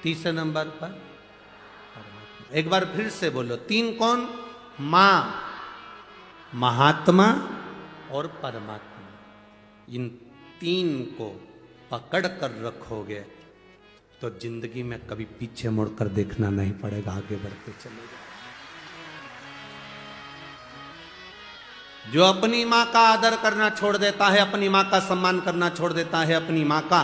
तीसरे नंबर पर परमात्मा। एक बार फिर से बोलो, तीन कौन? मां, महात्मा और परमात्मा। इन तीन को पकड़ कर रखोगे तो जिंदगी में कभी पीछे मुड़कर देखना नहीं पड़ेगा, आगे बढ़ते चले जाओ। जो अपनी मां का आदर करना छोड़ देता है, अपनी मां का सम्मान करना छोड़ देता है, अपनी मां का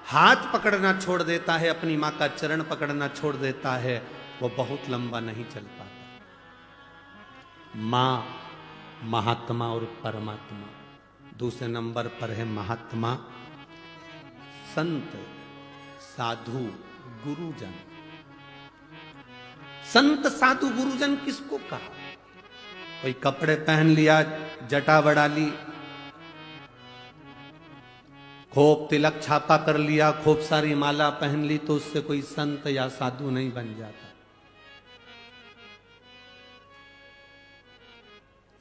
हाथ पकड़ना छोड़ देता है, अपनी मां का चरण पकड़ना छोड़ देता है, वो बहुत लंबा नहीं चल पाता। मां, महात्मा और परमात्मा। दूसरे नंबर पर है महात्मा, संत, साधु, गुरुजन। संत साधु गुरुजन किसको कहा? कोई कपड़े पहन लिया, जटा बढ़ा ली, खूब तिलक छापा कर लिया, खूब सारी माला पहन ली, तो उससे कोई संत या साधु नहीं बन जाता।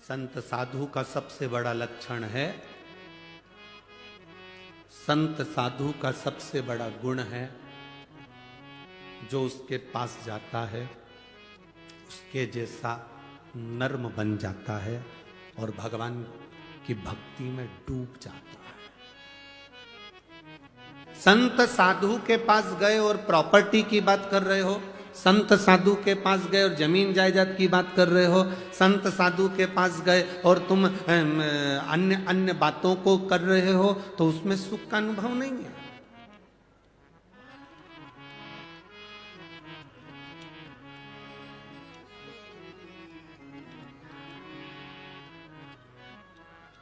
संत साधु का सबसे बड़ा लक्षण है, संत साधु का सबसे बड़ा गुण है, जो उसके पास जाता है उसके जैसा नर्म बन जाता है और भगवान की भक्ति में डूब जाता है। संत साधु के पास गए और प्रॉपर्टी की बात कर रहे हो, संत साधु के पास गए और जमीन जायदाद की बात कर रहे हो, संत साधु के पास गए और तुम अन्य अन्य बातों को कर रहे हो, तो उसमें सुख का अनुभव नहीं है।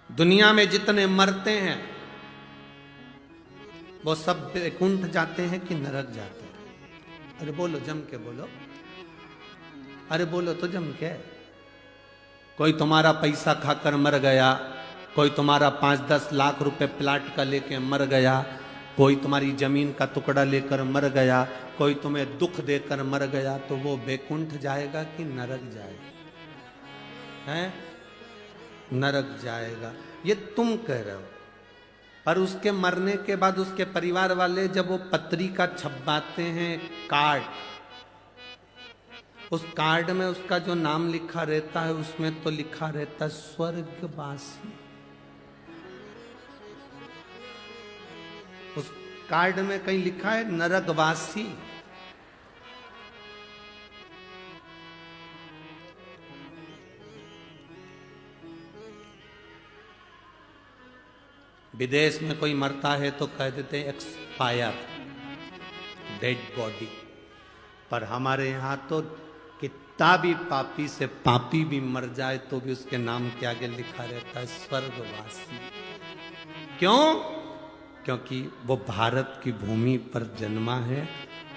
दुनिया में जितने मरते हैं वो सब वैकुंठ जाते हैं कि नरक जाते हैं? अरे बोलो, जम के बोलो, अरे बोलो तो जम के। कोई तुम्हारा पैसा खाकर मर गया, कोई तुम्हारा 5-10 लाख रुपए प्लाट का लेके मर गया, कोई तुम्हारी जमीन का टुकड़ा लेकर मर गया, कोई तुम्हें दुख देकर मर गया, तो वो वैकुंठ जाएगा कि नरक जाएगा? हैं? नरक जाएगा, ये तुम कह रहे हो। पर उसके मरने के बाद उसके परिवार वाले जब वो पत्रिका छपवाते हैं, कार्ड, उस कार्ड में उसका जो नाम लिखा रहता है, उसमें तो लिखा रहता है स्वर्गवासी। उस कार्ड में कहीं लिखा है नरकवासी। विदेश में कोई मरता है तो कह देते हैं एक्सपायर, डेड बॉडी। पर हमारे यहां तो कितना भी पापी से पापी भी मर जाए तो भी उसके नाम के आगे लिखा रहता है स्वर्गवासी। क्यों? क्योंकि वो भारत की भूमि पर जन्मा है,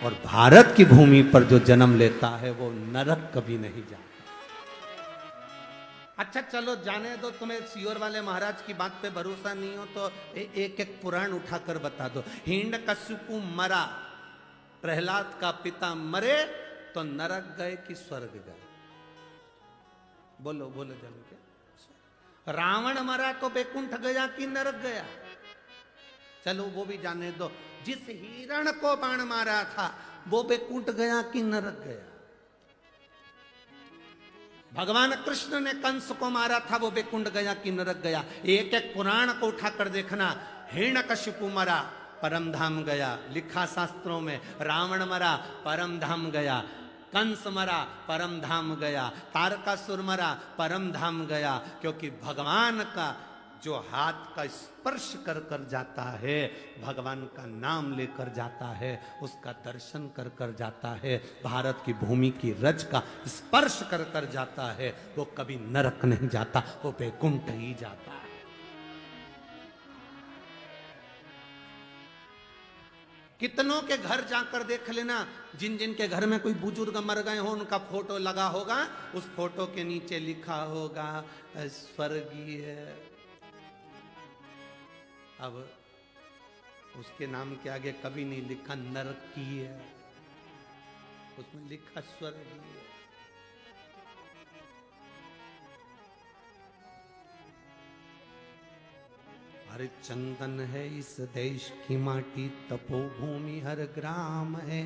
और भारत की भूमि पर जो जन्म लेता है वो नरक कभी नहीं जाता। अच्छा चलो जाने दो, तुम्हें सियोर वाले महाराज की बात पे भरोसा नहीं हो तो एक एक पुराण उठाकर बता दो। हिरण्यकशिपु मरा, प्रहलाद का पिता मरे, तो नरक गए कि स्वर्ग गए? बोलो बोलो जम के। रावण मरा तो वैकुंठ गया कि नरक गया? चलो वो भी जाने दो। जिस हिरण को बाण मारा था वो वैकुंठ गया कि नरक गया? भगवान कृष्ण ने कंस को मारा था, वो वैकुंठ गया कि नरक गया? एक एक पुराण को उठाकर देखना। हिरण्यकशिपु मरा, परम धाम गया, लिखा शास्त्रों में। रावण मरा, परम धाम गया। कंस मरा, परम धाम गया। तारकासुर मरा, परम धाम गया। क्योंकि भगवान का जो हाथ का स्पर्श कर कर जाता है, भगवान का नाम लेकर जाता है, उसका दर्शन कर कर जाता है, भारत की भूमि की रज का स्पर्श कर कर जाता है, वो कभी नरक नहीं जाता, वो वैकुंठ ही जाता है। कितनों के घर जाकर देख लेना, जिन जिन के घर में कोई बुजुर्ग मर गए हो उनका फोटो लगा होगा, उस फोटो के नीचे लिखा होगा स्वर्गीय। अब उसके नाम के आगे कभी नहीं लिखा नरकीय, उसमें लिखा स्वर्गीय। हर चंदन है इस देश की माटी, तपोभूमि हर ग्राम है।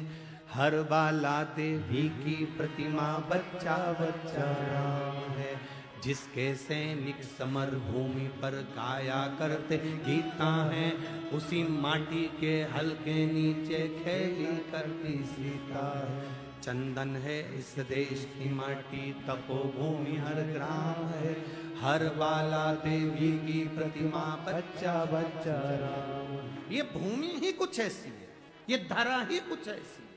हर बाला देवी की प्रतिमा बच्चा बच्चा राम है। जिसके सैनिक समर भूमि पर गाया करते गीता है, उसी माटी के हल्के नीचे खेली करती सीता है। चंदन है इस देश की माटी, तपोभूमि हर ग्राम है। हर बाला देवी की प्रतिमा बच्चा बच्चा राम। ये भूमि ही कुछ ऐसी है, ये धरा ही कुछ ऐसी है,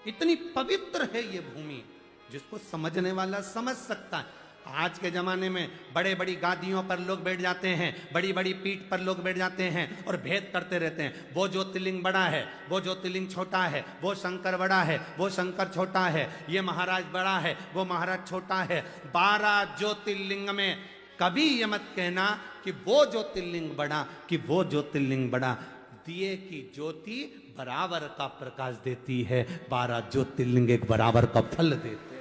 इतनी पवित्र है ये भूमि, जिसको समझने वाला समझ सकता है। आज के जमाने में बड़े बड़ी गादियों पर लोग बैठ जाते हैं, बड़ी बड़ी पीठ पर लोग बैठ जाते हैं और भेद करते रहते हैं। वो ज्योतिर्लिंग बड़ा है, वो ज्योतिर्लिंग छोटा है, वो शंकर बड़ा है, वो शंकर छोटा है, ये महाराज बड़ा है, वो महाराज छोटा है। 12 ज्योतिर्लिंग में कभी ये मत कहना कि वो ज्योतिर्लिंग बड़ा कि वो ज्योतिर्लिंग बड़ा। दिए की ज्योति बराबर का प्रकाश देती है, 12 ज्योतिर्लिंग एक बराबर का फल देते हैं।